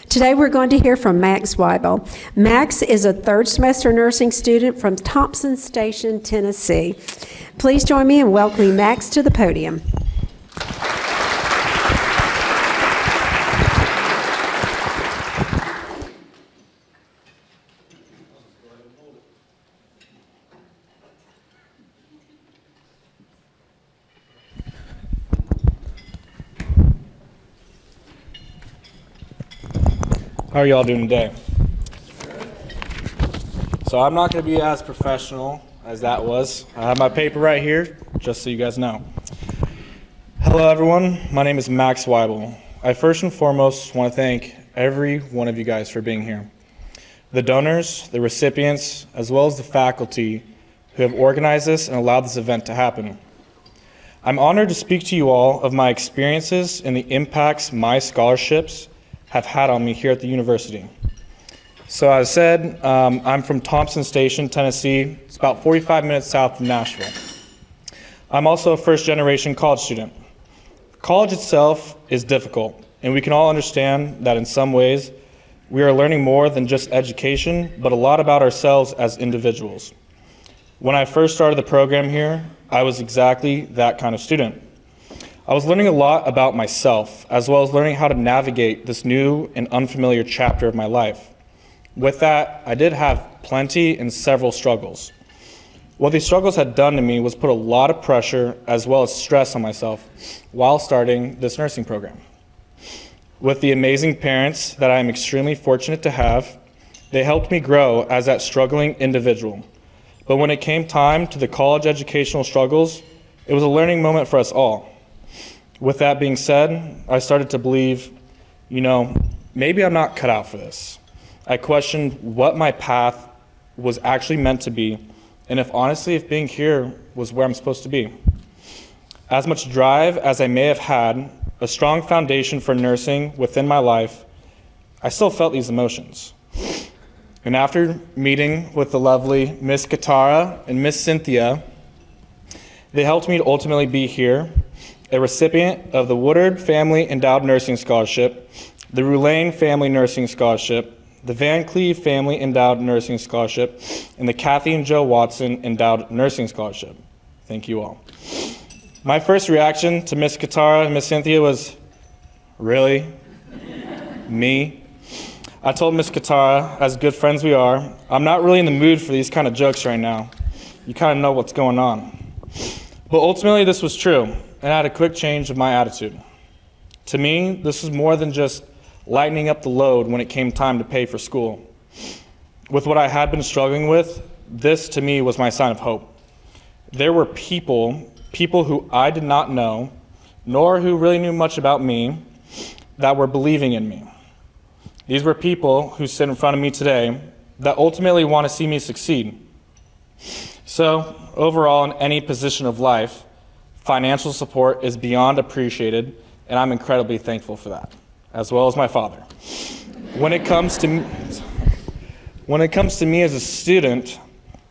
Today we're going to hear from Max Weibel. Max is a third semester nursing student from Thompson Station, Tennessee. Please join me in welcoming Max to the podium. How are y'all doing today? So I'm not going to be as professional as that was. I have my paper right here, just so you guys know. Hello everyone, my name is Max Weibel. I first and foremost want to thank every one of you guys for being here. The donors, the recipients, as well as the faculty who have organized this and allowed this event to happen. I'm honored to speak to you all of my experiences and the impacts my scholarships have had on me here at the university. So as I said, I'm from Thompson Station, Tennessee. It's about 45 minutes south of Nashville. I'm also a first-generation college student. College itself is difficult, and we can all understand that in some ways we are learning more than just education, but a lot about ourselves as individuals. When I first started the program here, I was exactly that kind of student. I was learning a lot about myself, as well as learning how to navigate this new and unfamiliar chapter of my life. With that, I did have plenty and several struggles. What these struggles had done to me was put a lot of pressure as well as stress on myself while starting this nursing program. With the amazing parents that I am extremely fortunate to have, they helped me grow as that struggling individual. But when it came time to the college educational struggles, it was a learning moment for us all. With that being said, I started to believe, maybe I'm not cut out for this. I questioned what my path was actually meant to be, and if being here was where I'm supposed to be. As much drive as I may have had, a strong foundation for nursing within my life, I still felt these emotions. And after meeting with the lovely Miss Katara and Miss Cynthia, they helped me to ultimately be here, a recipient of the Woodard Family Endowed Nursing Scholarship, the Roulaine Family Nursing Scholarship, the Van Cleve Family Endowed Nursing Scholarship, and the Kathy and Joe Watson Endowed Nursing Scholarship. Thank you all. My first reaction to Miss Katara and Miss Cynthia was, really? Me? I told Miss Katara, as good friends we are, I'm not really in the mood for these kind of jokes right now. You kind of know what's going on. But ultimately this was true. And I had a quick change of my attitude. To me, this was more than just lightening up the load when it came time to pay for school. With what I had been struggling with, this to me was my sign of hope. There were people who I did not know, nor who really knew much about me, that were believing in me. These were people who sit in front of me today that ultimately want to see me succeed. So, overall, in any position of life, financial support is beyond appreciated, and I'm incredibly thankful for that, as well as my father. When it comes to me as a student,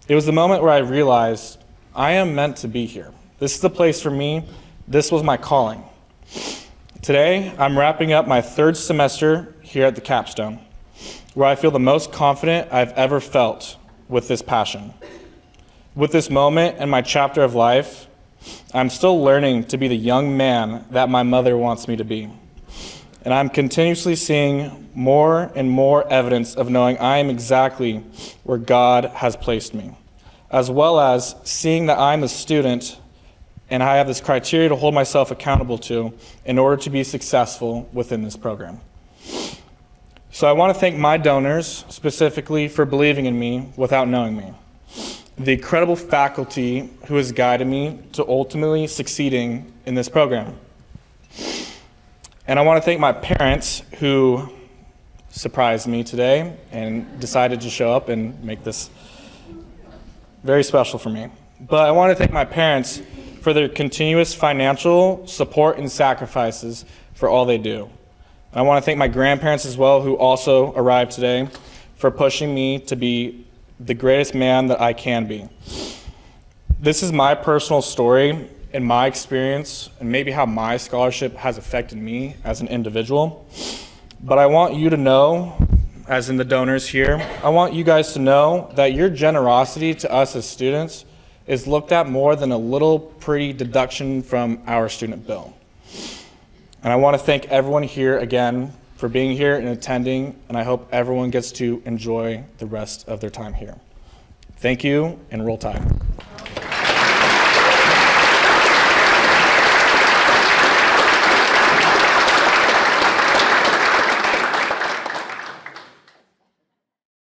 it was the moment where I realized I am meant to be here. This is the place for me. This was my calling. Today, I'm wrapping up my third semester here at the capstone, where I feel the most confident I've ever felt with this passion. With this moment in my chapter of life, I'm still learning to be the young man that my mother wants me to be. And I'm continuously seeing more and more evidence of knowing I am exactly where God has placed me, as well as seeing that I'm a student and I have this criteria to hold myself accountable to in order to be successful within this program. So I want to thank my donors specifically for believing in me without knowing me. The incredible faculty who has guided me to ultimately succeeding in this program. And I want to thank my parents who surprised me today and decided to show up and make this very special for me. But I want to thank my parents for their continuous financial support and sacrifices for all they do. And I want to thank my grandparents as well, who also arrived today, for pushing me to be the greatest man that I can be. This is my personal story and my experience and maybe how my scholarship has affected me as an individual. But I want you to know, as in the donors here, I want you guys to know that your generosity to us as students is looked at more than a little pretty deduction from our student bill. And I want to thank everyone here again for being here and attending, and I hope everyone gets to enjoy the rest of their time here. Thank you, and roll tide.